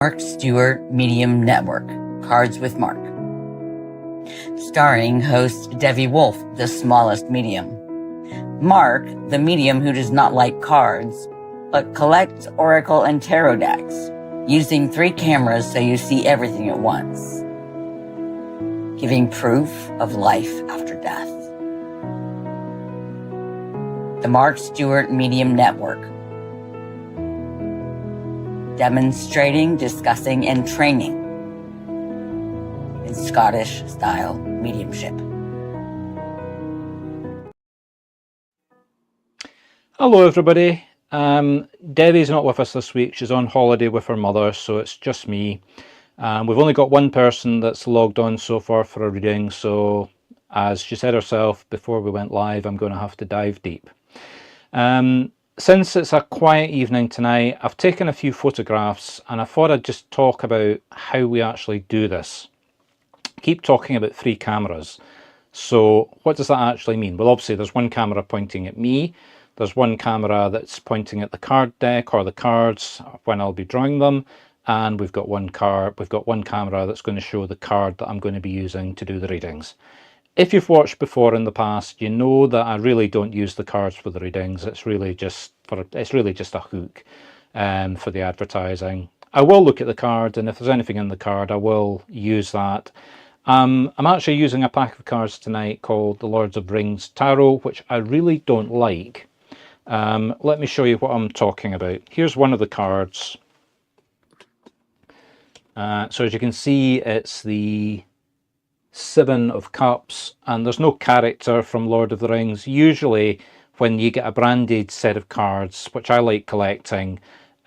Marc Stuart Medium Network, Cards with Marc. Starring host Devi Wolf, the smallest medium. Marc, the medium who does not like cards, but collects oracle and tarot decks, using 3 cameras so you see everything at once. Giving proof of life after death. The Marc Stuart Medium Network. Demonstrating, discussing, and training in Scottish-style mediumship. Hello everybody. Debbie's not with us this week. She's on holiday with her mother, so it's just me. We've only got one person that's logged on so far for a reading, so as she said herself before we went live, I'm going to have to dive deep. Since it's a quiet evening tonight, I've taken a few photographs and I thought I'd just talk about how we actually do this. I keep talking about 3 cameras. So what does that actually mean? Well, obviously there's one camera pointing at me. There's one camera that's pointing at the card deck or the cards when I'll be drawing them. And we've got one camera that's going to show the card that I'm going to be using to do the readings. If you've watched before in the past, you know that I really don't use the cards for the readings. It's really just a hook for the advertising. I will look at the card, and if there's anything in the card, I will use that. I'm actually using a pack of cards tonight called the Lords of Rings Tarot, which I really don't like. Let me show you what I'm talking about. Here's one of the cards. So as you can see, it's the 7 of Cups, and there's no character from Lord of the Rings. Usually when you get a branded set of cards, which I like collecting,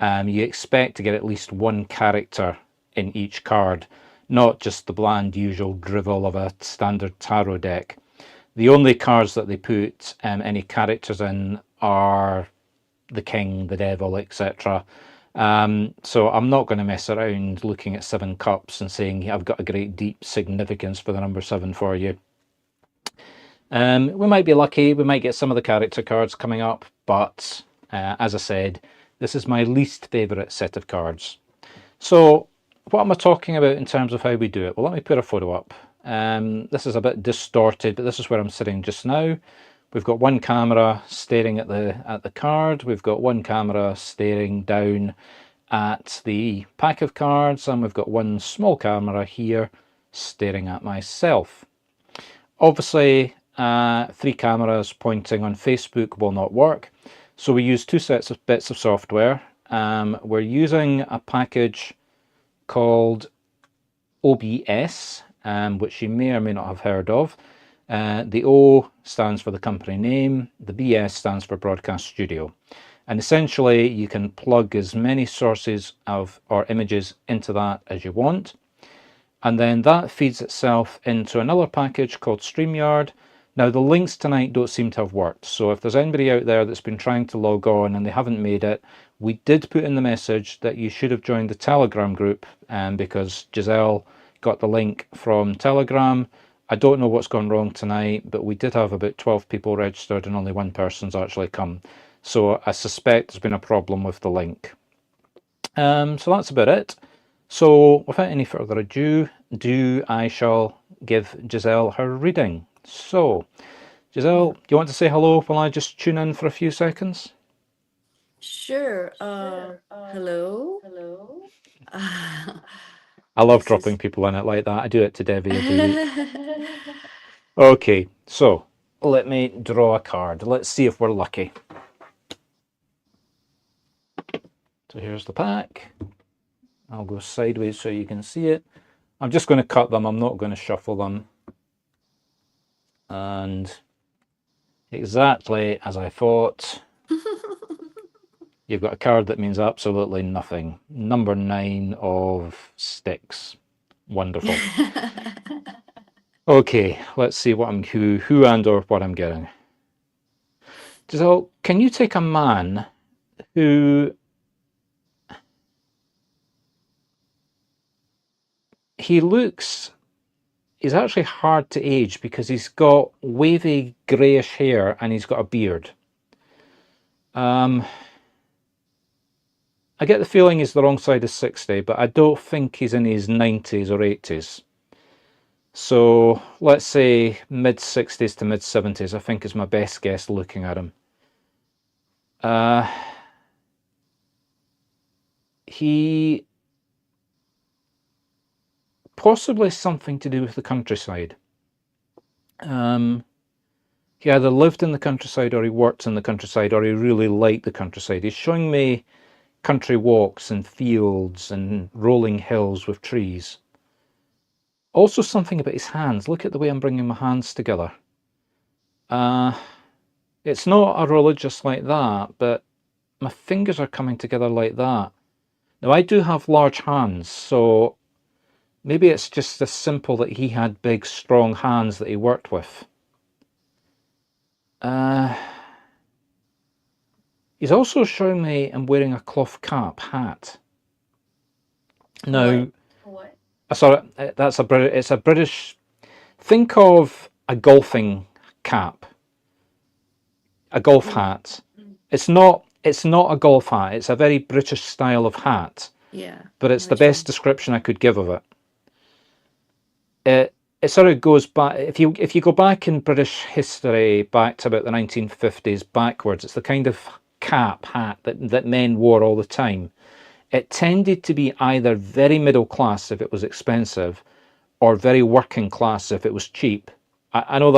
you expect to get at least one character in each card, not just the bland usual drivel of a standard tarot deck. The only cards that they put any characters in are the king, the devil, etc. So I'm not going to mess around looking at 7 cups and saying I've got a great deep significance for the number 7 for you. We might be lucky, we might get some of the character cards coming up, but as I said, this is my least favourite set of cards. So what am I talking about in terms of how we do it? Well, let me put a photo up. This is a bit distorted, but this is where I'm sitting just now. We've got one camera staring at the card. We've got one camera staring down at the pack of cards, and we've got one small camera here staring at myself. Obviously, 3 cameras pointing on Facebook will not work, so we use 2 sets of bits of software. We're using a package called OBS, which you may or may not have heard of. The O stands for the company name, the BS stands for Broadcast Studio. And essentially you can plug as many sources or images into that as you want. And then that feeds itself into another package called StreamYard. Now the links tonight don't seem to have worked. So if there's anybody out there that's been trying to log on and they haven't made it, we did put in the message that you should have joined the Telegram group, because Giselle got the link from Telegram. I don't know what's gone wrong tonight, but we did have about 12 people registered and only one person's actually come. So I suspect there's been a problem with the link. So that's about it. So without any further ado, I shall give Giselle her reading. So, Giselle, do you want to say hello while I just tune in for a few seconds? Sure. Hello. Hello. I love dropping people in it like that. I do it to Debbie every week. Okay, so let me draw a card. Let's see if we're lucky. So here's the pack. I'll go sideways so you can see it. I'm just going to cut them. I'm not going to shuffle them. And exactly as I thought, you've got a card that means absolutely nothing. Number 9 of sticks. Wonderful. Okay, let's see what who and or what I'm getting. So, can you take a man who he's actually hard to age because he's got wavy greyish hair and he's got a beard. I get the feeling he's the wrong side of 60, but I don't think he's in his 90s or 80s. So let's say mid-60s to mid-70s, I think is my best guess looking at him. He possibly something to do with the countryside. He either lived in the countryside or he worked in the countryside or he really liked the countryside. He's showing me country walks and fields and rolling hills with trees. Also something about his hands. Look at the way I'm bringing my hands together. It's not a religious like that, but my fingers are coming together like that. Now I do have large hands, so maybe it's just as simple that he had big, strong hands that he worked with. He's also showing me I'm wearing a cloth cap hat. Now, What? sorry, it's a British. Think of a golfing cap, a golf hat. It's not a golf hat. It's a very British style of hat. Yeah. But it's the best description I could give of it. It sort of goes back, if you go back in British history back to about the 1950s backwards, it's the kind of cap hat that men wore all the time. It tended to be either very middle class if it was expensive, or very working class if it was cheap. I know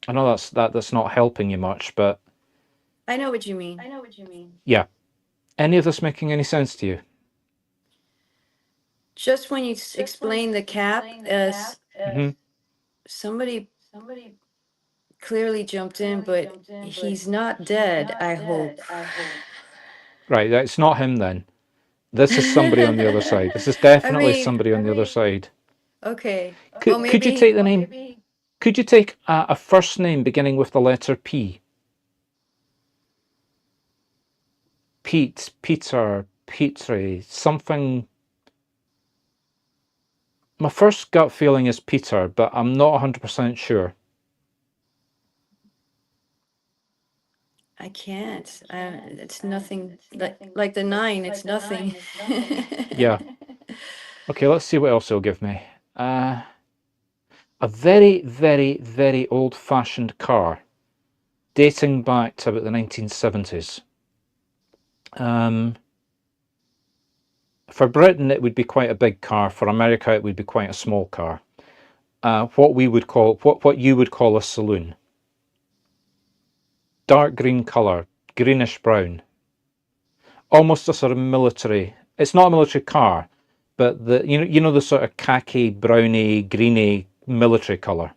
that's not helping you much, but I know what you mean. yeah. Any of this making any sense to you? Just when you explain the cap, somebody clearly jumped in, but he's not dead, I hope. Right, it's not him then. This is somebody on the other side. This is definitely somebody on the other side. Okay. Could you take the name? Could you take a first name beginning with the letter P? Pete, Peter, Petri, something. My first gut feeling is Peter, but I'm not 100% sure. I can't. It's nothing. Like the 9, it's nothing. Yeah. Okay, let's see what else he'll give me. A very, very, very old-fashioned car, dating back to about the 1970s. For Britain, it would be quite a big car. For America, it would be quite a small car. What you would call a saloon. Dark green colour, greenish brown. Almost a sort of military. It's not a military car, but you know the sort of khaki, browny, greeny military colour.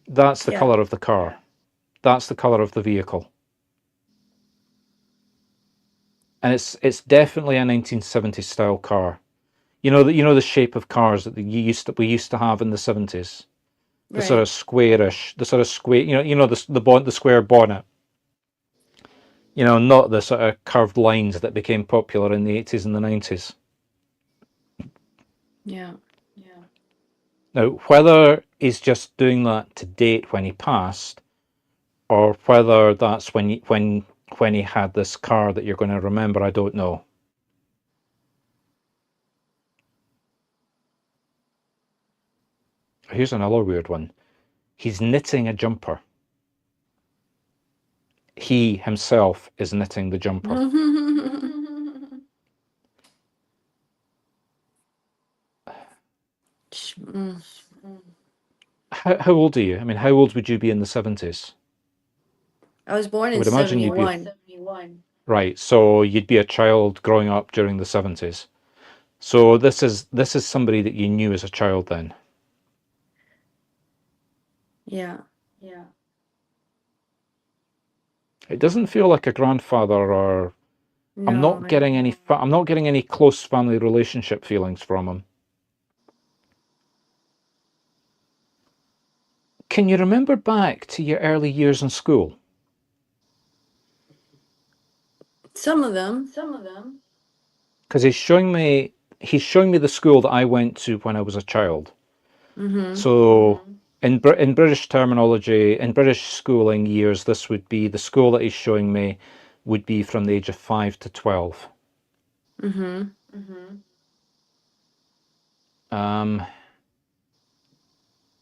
That's the colour of the car. That's the colour of the vehicle. And it's definitely a 1970s style car. You know the shape of cars that we used to have in the 70s. The sort of squarish, the sort of square, the square bonnet. Not the sort of curved lines that became popular in the 80s and the 90s. Yeah. Now, whether he's just doing that to date when he passed, or whether that's when he had this car that you're going to remember, I don't know. Here's another weird one. He's knitting a jumper. He himself is knitting the jumper. How old are you? I mean, how old would you be in the 70s? I was born in 71. Right, so you'd be a child growing up during the 70s. So this is somebody that you knew as a child then. Yeah. It doesn't feel like a grandfather, or No, I'm not getting any close family relationship feelings from him. Can you remember back to your early years in school? Some of them. Because he's showing me the school that I went to when I was a child. So in British terminology, in British schooling years, this would be the school that he's showing me would be from the age of 5 to 12. Mm-hmm.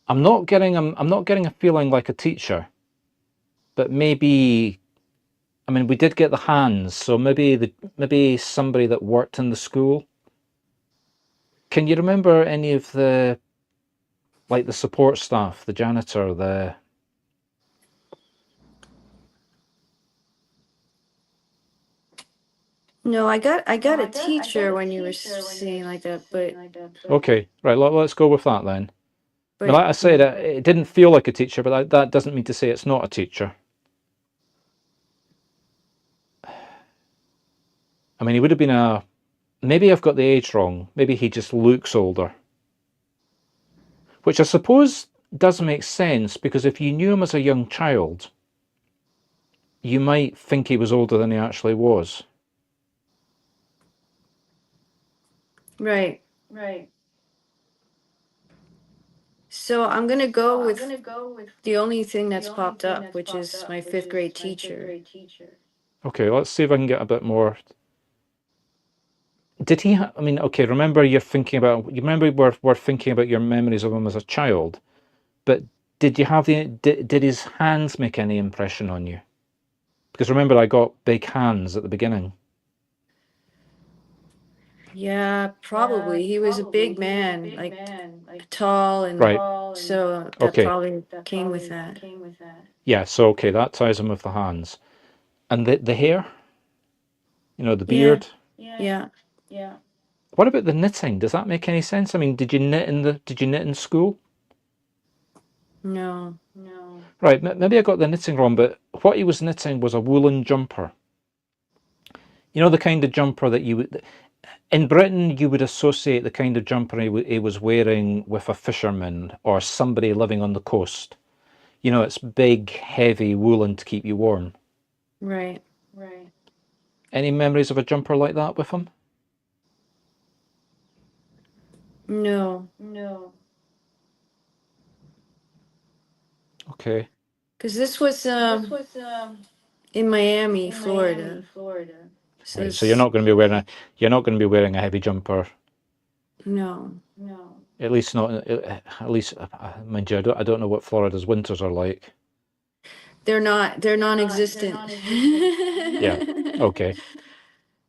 I'm not getting a feeling like a teacher, but maybe, I mean, we did get the hands, so maybe somebody that worked in the school. Can you remember any of the, like, the support staff, the janitor, the... No, I got a teacher when you were saying like that, but Okay, right, let's go with that then. I mean, but like I said, it didn't feel like a teacher, but that doesn't mean to say it's not a teacher. I mean, he would have been a... Maybe I've got the age wrong. Maybe he just looks older. Which I suppose does make sense, because if you knew him as a young child, you might think he was older than he actually was. right. So I'm gonna go with the only thing that's popped up, which is my 5th grade teacher. Okay, let's see if I can get a bit more. Did he? I mean, okay. Remember, you're thinking about. You remember we're thinking about your memories of him as a child, but did you have the? Did his hands make any impression on you? Because remember, I got big hands at the beginning. Yeah, probably. He was a big man, like tall, and Right. so that Okay. probably came with that. Yeah. So okay, that ties him with the hands, and the hair. You know, the Yeah, beard. yeah. What about the knitting? Does that make any sense? I mean, did you knit in school? No. Right, maybe I got the knitting wrong, but what he was knitting was a woolen jumper. You know, the kind of jumper that you would, in Britain, you would associate the kind of jumper he was wearing with a fisherman or somebody living on the coast. You know, it's big, heavy woolen to keep you warm. Right. Any memories of a jumper like that with him? No. Okay. Because this was in Miami, Florida. So Right. So you're not going to be wearing a heavy jumper. no. At least not. At least, mind you, I don't know what Florida's winters are like. They're non-existent. Yeah. Okay.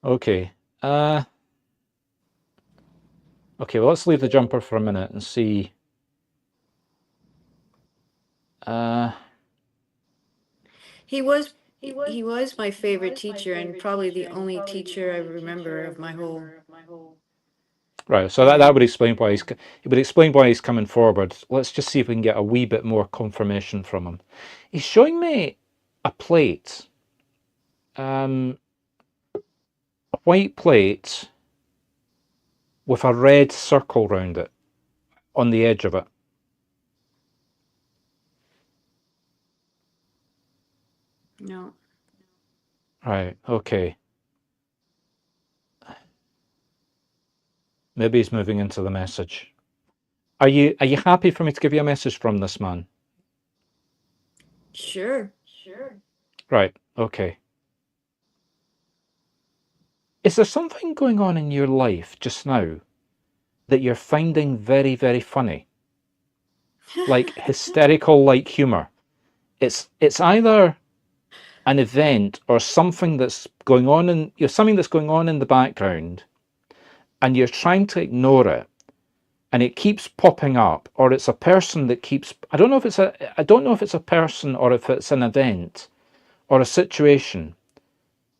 Okay. Okay. Well, let's leave the jumper for a minute and see. He was my favorite teacher, and probably the only teacher I remember of my whole Right. So that would explain why he's coming forward. Let's just see if we can get a wee bit more confirmation from him. He's showing me a plate, a white plate with a red circle round it on the edge of it. No. Right. Okay. Maybe he's moving into the message. Are you happy for me to give you a message from this man? Sure. Right. Okay. Is there something going on in your life just now that you're finding very, very funny? Like hysterical like humor? It's either an event or something that's going on in the background, and you're trying to ignore it, and it keeps popping up, or it's a person that keeps... I don't know if it's a person or if it's an event or a situation,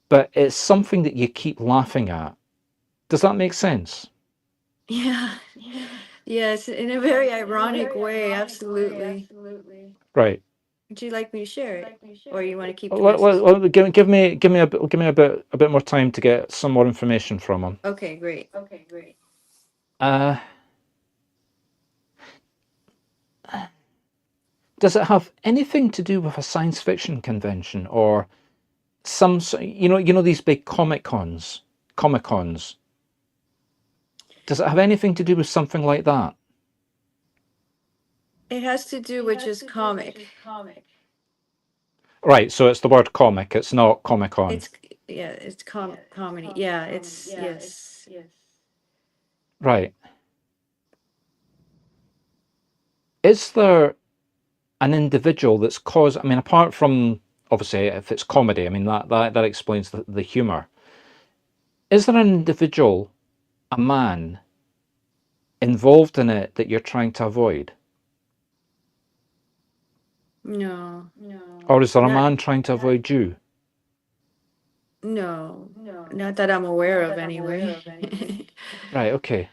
but it's something that you keep laughing at. Does that make sense? Yeah. Yes, in a very ironic way, absolutely. Right. Would you like me to share it, or you want to keep the Well, message? give me a bit more time to get some more information from him. Okay, great. Uh, does it have anything to do with a science fiction convention or some, you know these big comic cons? Does it have anything to do with something like that? It has to do with just comic. Right, so it's the word comic, it's not Comic-Con. It's comedy. Yeah, it's yes. Right. Is there an individual that's caused, I mean, apart from, obviously, if it's comedy, I mean, that explains the humour. Is there an individual, a man, involved in it that you're trying to avoid? No. Or is there a Not man trying to avoid you? no. Not that I'm aware of anyway. Right, okay.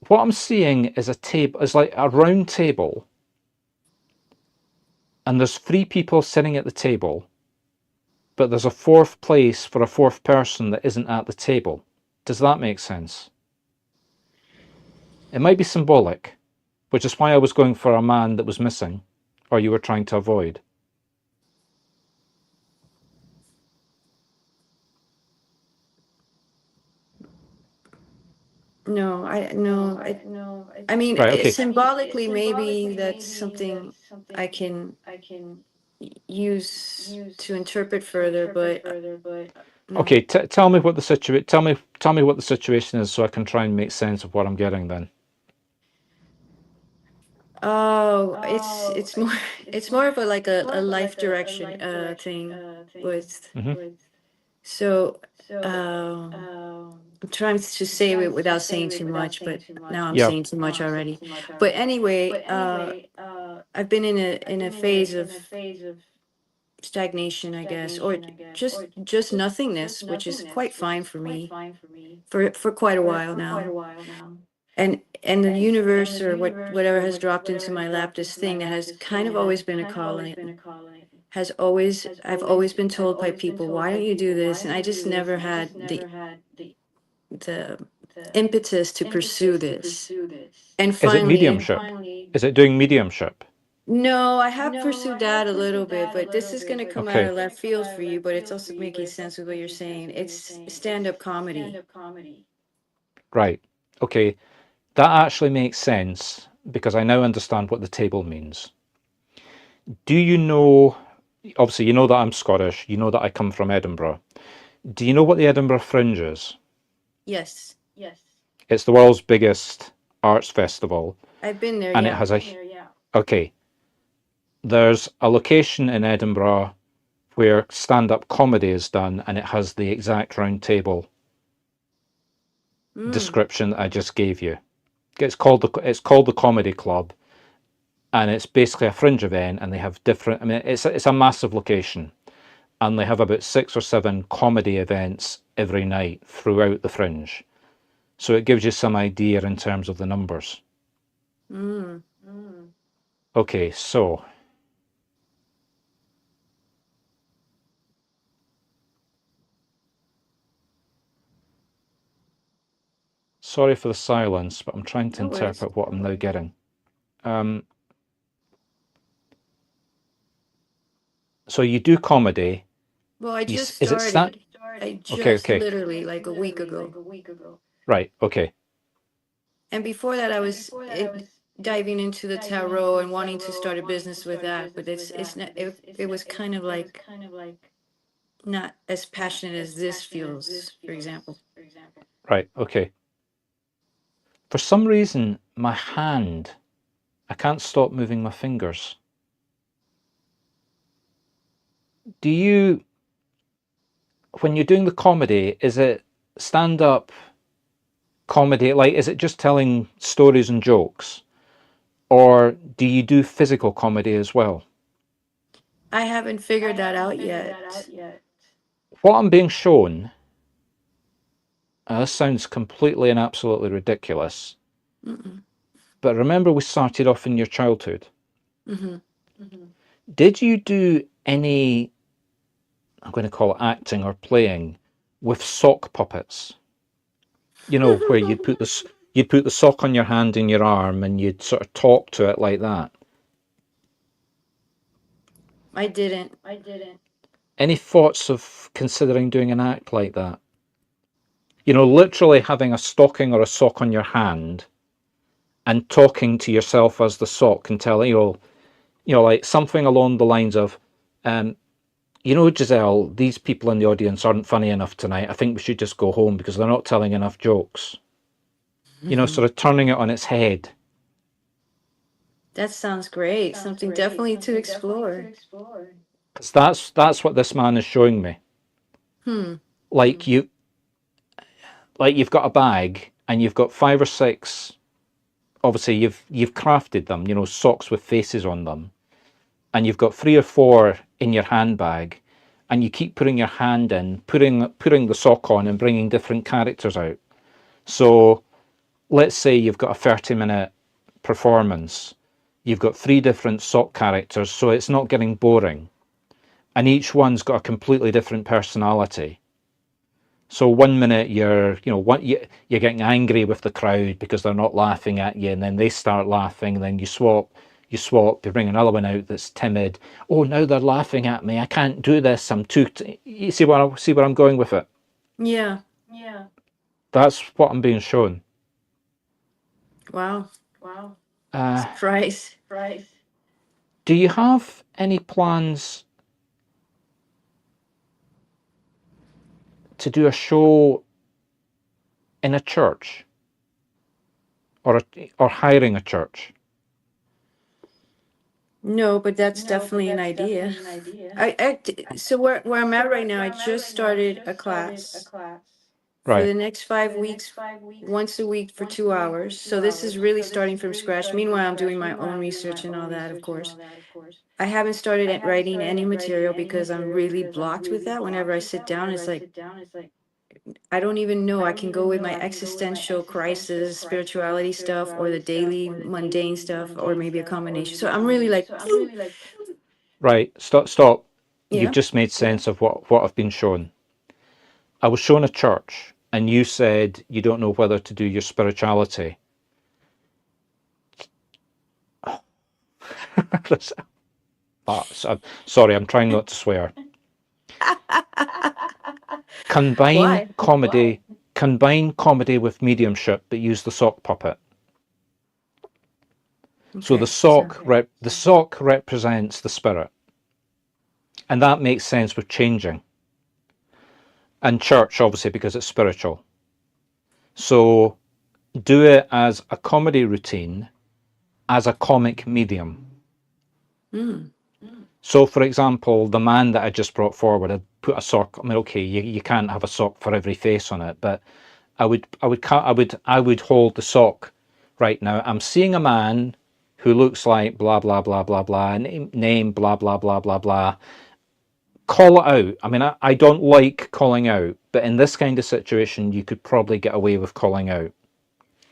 What I'm seeing is a table, is like a round table, and there's 3 people sitting at the table, but there's a 4th place for a 4th person that isn't at the table. Does that make sense? It might be symbolic, which is why I was going for a man that was missing, or you were trying to avoid. No, I mean, Right, okay. symbolically, maybe that's something I can use to interpret further, but no. Okay, tell me what the tell me what the situation is so I can try and make sense of what I'm getting then. Oh, it's more it's more of a like a life direction thing with Hmm. so I'm trying to say it without saying too much, but now I'm Yeah. saying too much already. But anyway, I've been in a phase of stagnation, I guess, or just nothingness, which is quite fine for me for quite a while now. And the universe or whatever has dropped into my lap, this thing that has kind of always been a calling, I've always been told by people, why don't you do this? And I just never had the impetus to pursue this. And Is it finally, mediumship? Is it doing mediumship? no, I have pursued that a little bit, but this is going to come out Okay. of left field for you, but it's also making sense with what you're saying. It's stand-up comedy. Right. Okay. That actually makes sense because I now understand what the table means. Do you know, obviously, you know that I'm Scottish, you know that I come from Edinburgh. Do you know what the Edinburgh Fringe is? Yes, It's the world's biggest arts festival, I've been there, and it yeah. has a, okay, there's a location in Edinburgh where stand-up comedy is done, and it has the exact round table Mm. description that I just gave you. It's called the Comedy Club, and it's basically a fringe event, and they have different. I mean, it's a massive location, and they have about 6 or 7 comedy events every night throughout the fringe. So it gives you some idea in terms of the numbers. Mm. Okay, so sorry for the silence, but I'm trying to No worries. interpret what I'm now getting. So you do comedy. Well, I just Is it started. I Okay, just okay. literally like a week ago. Right, okay. And before that, I was diving into the tarot and wanting to start a business with that. But it's not. It was kind of like not as passionate as this feels, for example. Right, okay. For some reason, my hand, I can't stop moving my fingers. Do you, when you're doing the comedy, is it stand-up comedy? Like, is it just telling stories and jokes? Or do you do physical comedy as well? I haven't figured that out yet. What I'm being shown, this sounds completely and absolutely ridiculous, Mm-mm. but remember we started off in your childhood. Mm-hmm. Did you do any, I'm going to call it acting or playing, with sock puppets? You know, where you'd put the sock on your hand and your arm and you'd sort of talk to it like that. I didn't. Any thoughts of considering doing an act like that? You know, literally having a stocking or a sock on your hand and talking to yourself as the sock and telling, like something along the lines of, You know, Giselle, these people in the audience aren't funny enough tonight. I think we should just go home because they're not telling enough jokes. You know, sort of turning it on its head. That sounds great. Something definitely to explore. Because that's what this man is showing me. Like you've got a bag and you've got 5 or 6. Obviously, you've crafted them. You know, socks with faces on them, and you've got 3 or 4 in your handbag, and you keep putting your hand in, putting the sock on, and bringing different characters out. So, let's say you've got a 30-minute performance. You've got 3 different sock characters, so it's not getting boring. And each one's got a completely different personality. So 1 minute you're getting angry with the crowd because they're not laughing at you, and then they start laughing, and then you swap, you bring another one out that's timid. Oh, now they're laughing at me. I can't do this. I'm too. You see where I'm going with it? Yeah. That's what I'm being shown. Wow. Uh, Surprise. do you have any plans to do a show in a church, or hiring a church? No, but that's definitely an idea. So where I'm at right now, I just started a class for the Right. next 5 weeks, once a week for 2 hours. So this is really starting from scratch. Meanwhile, I'm doing my own research and all that, of course. I haven't started writing any material because I'm really blocked with that. Whenever I sit down, it's like I don't even know. I can go with my existential crisis, spirituality stuff, or the daily mundane stuff, or maybe a combination. So I'm really like, Right. Stop. You've yeah. just made sense of what I've been shown. I was shown a church, and you said you don't know whether to do your spirituality. Sorry, I'm trying not to swear. Combine Why? comedy with mediumship, but use the sock puppet. So Okay. the sock represents the spirit, and that makes sense with changing. And church, obviously, because it's spiritual. So do it as a comedy routine, as a comic medium. So, for example, the man that I just brought forward, I put a sock. I mean, okay, you can't have a sock for every face on it, but I would hold the sock right now. I'm seeing a man who looks like blah blah blah blah blah, name blah blah blah blah blah. Call it out. I mean, I don't like calling out, but in this kind of situation, you could probably get away with calling out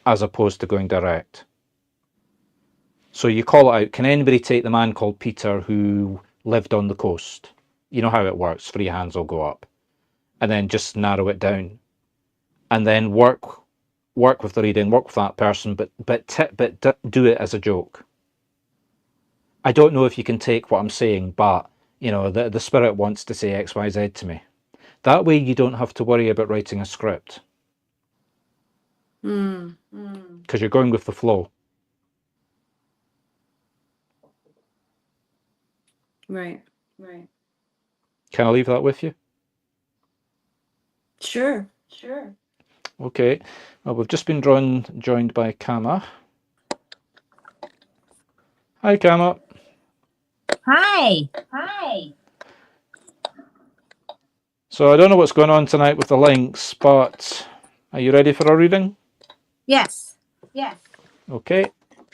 as opposed to going direct. So you call it out. Can anybody take the man called Peter who lived on the coast? You know how it works. 3 hands will go up, and then just narrow it down, and then work with the reading, work with that person, but do it as a joke. I don't know if you can take what I'm saying, but you know the spirit wants to say X, Y, Z to me. That way, you don't have to worry about writing a script because you're going with the flow. Right. Can I leave that with you? Sure. Okay. Well, we've just been joined by Kama. Hi, Kama. Hi. So I don't know what's going on tonight with the links, but are you ready for a reading? Yes. Okay.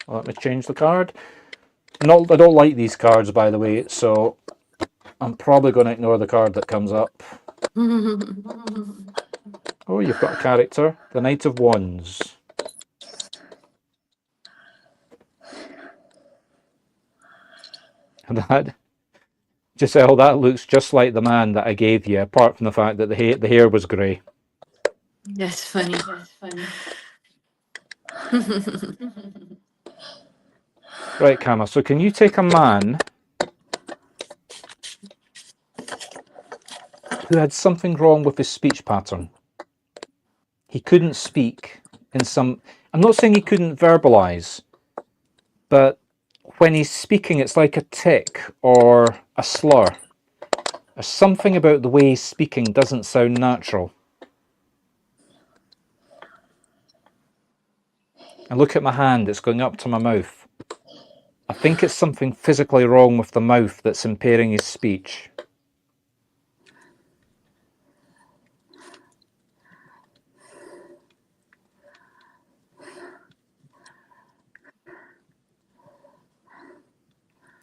Well, let me change the card. I don't like these cards, by the way, so I'm probably going to ignore the card that comes up. Oh, you've got a character. The Knight of Wands. That, Giselle, that looks just like the man that I gave you, apart from the fact that the hair was grey. That's funny. Right, Kama, so can you take a man who had something wrong with his speech pattern? He couldn't speak I'm not saying he couldn't verbalize, but when he's speaking, it's like a tick or a slur. There's something about the way he's speaking doesn't sound natural. And look at my hand, it's going up to my mouth. I think it's something physically wrong with the mouth that's impairing his speech.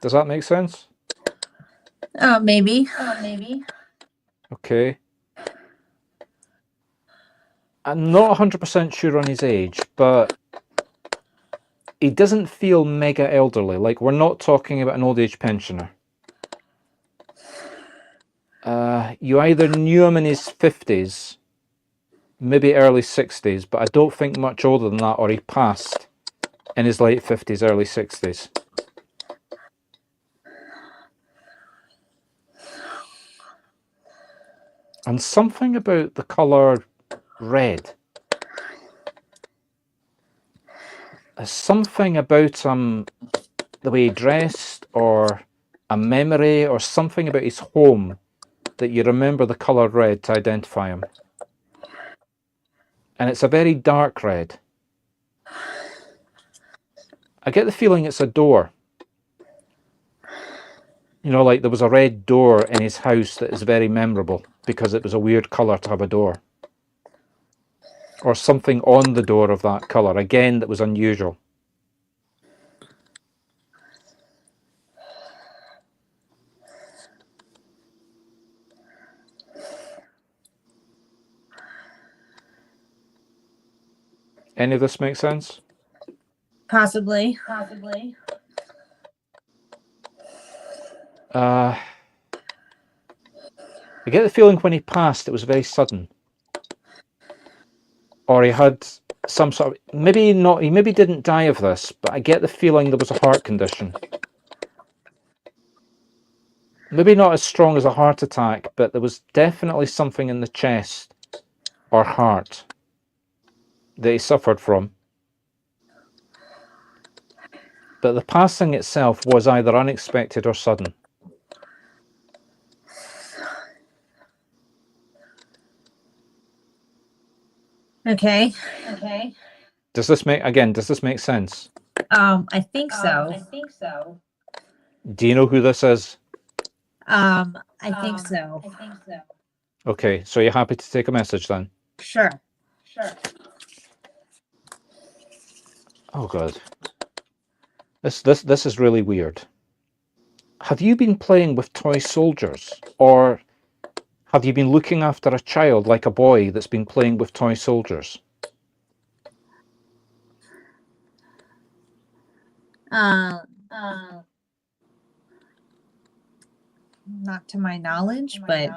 Does that make sense? Maybe. Okay. I'm not 100% sure on his age, but he doesn't feel mega elderly. Like, we're not talking about an old age pensioner. You either knew him in his 50s, maybe early 60s, but I don't think much older than that, or he passed in his late 50s, early 60s. And something about the colour red. There's something about him, the way he dressed, or a memory, or something about his home, that you remember the colour red to identify him. And it's a very dark red. I get the feeling it's a door. You know, like there was a red door in his house that is very memorable because it was a weird colour to have a door. Or something on the door of that colour, again, that was unusual. Any of this make sense? Possibly. I get the feeling when he passed, it was very sudden. Or he had some sort of, maybe not, he maybe didn't die of this, but I get the feeling there was a heart condition. Maybe not as strong as a heart attack, but there was definitely something in the chest or heart that he suffered from. But the passing itself was either unexpected or sudden. Okay. Does this make sense? I think so. Do you know who this is? I think so. Okay, so you're happy to take a message then? Sure. Oh god. This is really weird. Have you been playing with toy soldiers? Or have you been looking after a child like a boy that's been playing with toy soldiers? Not to my knowledge, but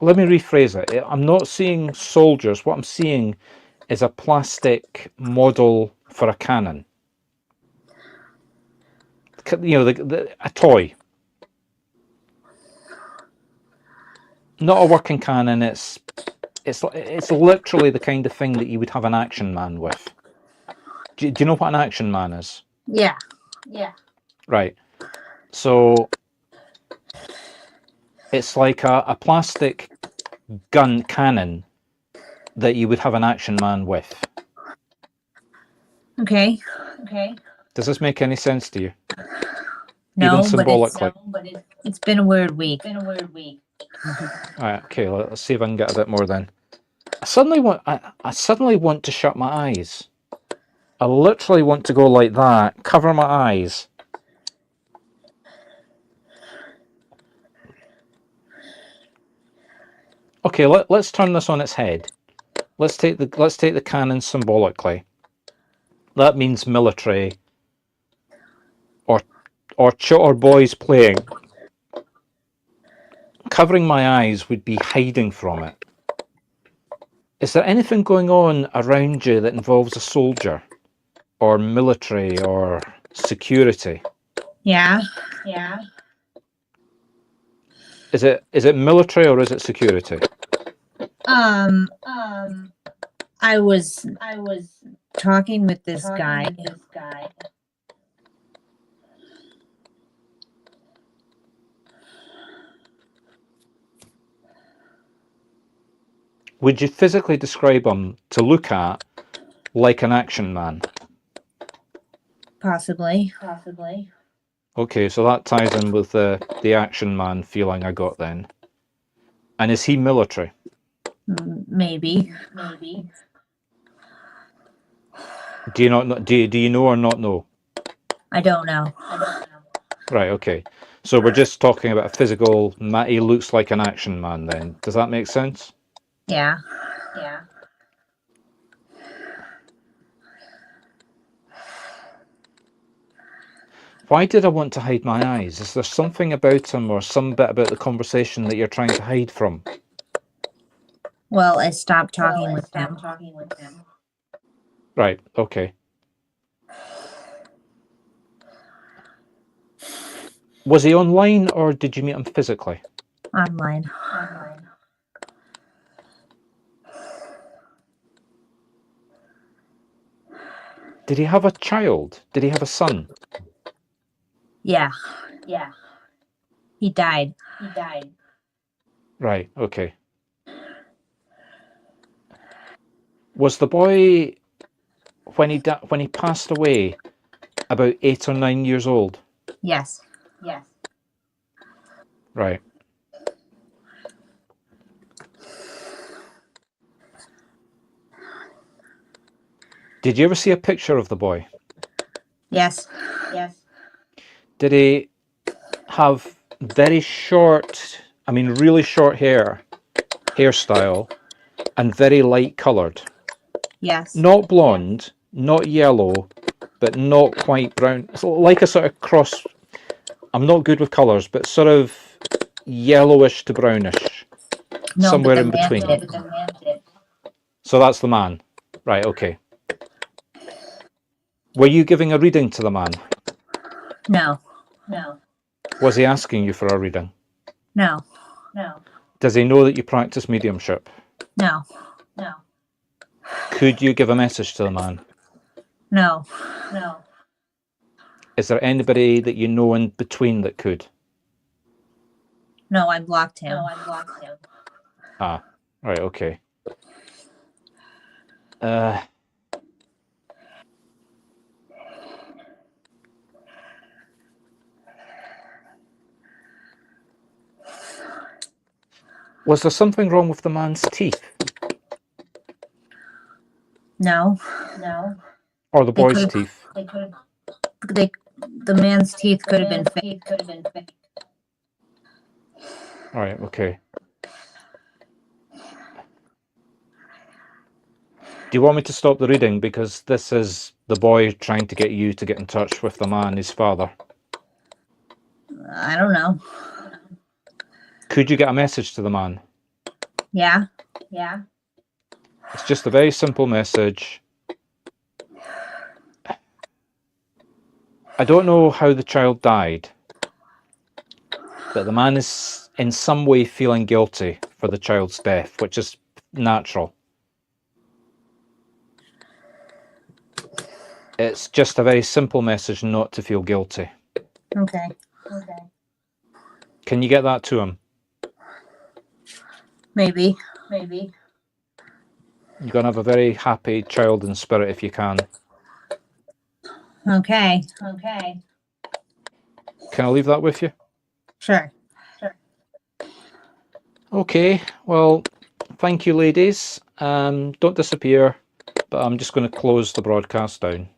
Let me rephrase it. I'm not seeing soldiers. What I'm seeing is a plastic model for a cannon. You know, a toy. Not a working cannon. It's literally the kind of thing that you would have an action man with. Do you know what an action man is? yeah. Right. So it's like a plastic gun cannon that you would have an action man with. Okay. Does this make any sense to you? No, Even symbolically. but it's been a weird week. Alright, okay, let's see if I can get a bit more then. I suddenly want to shut my eyes. I literally want to go like that, cover my eyes. Okay, let's turn this on its head. Let's take the cannon symbolically. That means military or boys playing. Covering my eyes would be hiding from it. Is there anything going on around you that involves a soldier or military or security? Yeah. Is it military or is it security? I was talking with this guy. Would you physically describe him to look at like an action man? Possibly. Okay, so that ties in with the action man feeling I got then. And is he military? Maybe. Do you not know, do you know or not know? I don't know. Right, okay. So we're just talking about a physical, he looks like an action man then. Does that make sense? Yeah. Why did I want to hide my eyes? Is there something about him or some bit about the conversation that you're trying to hide from? Well, I stopped talking with him. Right, okay. Was he online or did you meet him physically? Online. Did he have a child? Did he have a son? Yeah. He died. Right, okay. Was the boy, when he passed away, about 8 or 9 years old? Yes. Right. Did you ever see a picture of the boy? Yes. Did he have very short, I mean really short hairstyle, and very light coloured? Yes. Not blonde, not yellow, but not quite brown. It's like a sort of cross. I'm not good with colours, but sort of yellowish to brownish. No, somewhere but in the man between. did. So that's the man. Right, okay. Were you giving a reading to the man? No. Was he asking you for a reading? No. Does he know that you practice mediumship? No. Could you give a message to the man? No. Is there anybody that you know in between that could? No, I blocked him. Ah, right, okay. Was there something wrong with the man's teeth? No. Or the They boy's could've- teeth? The man's teeth could have been fake. Right, okay. Do you want me to stop the reading? Because this is the boy trying to get you to get in touch with the man, his father. I don't know. Could you get a message to the man? Yeah. It's just a very simple message. I don't know how the child died, but the man is in some way feeling guilty for the child's death, which is natural. It's just a very simple message not to feel guilty. Okay. Can you get that to him? Maybe. You're going to have a very happy child in spirit if you can. Okay. Can I leave that with you? Sure. Okay, well, thank you, ladies. Don't disappear, but I'm just going to close the broadcast down.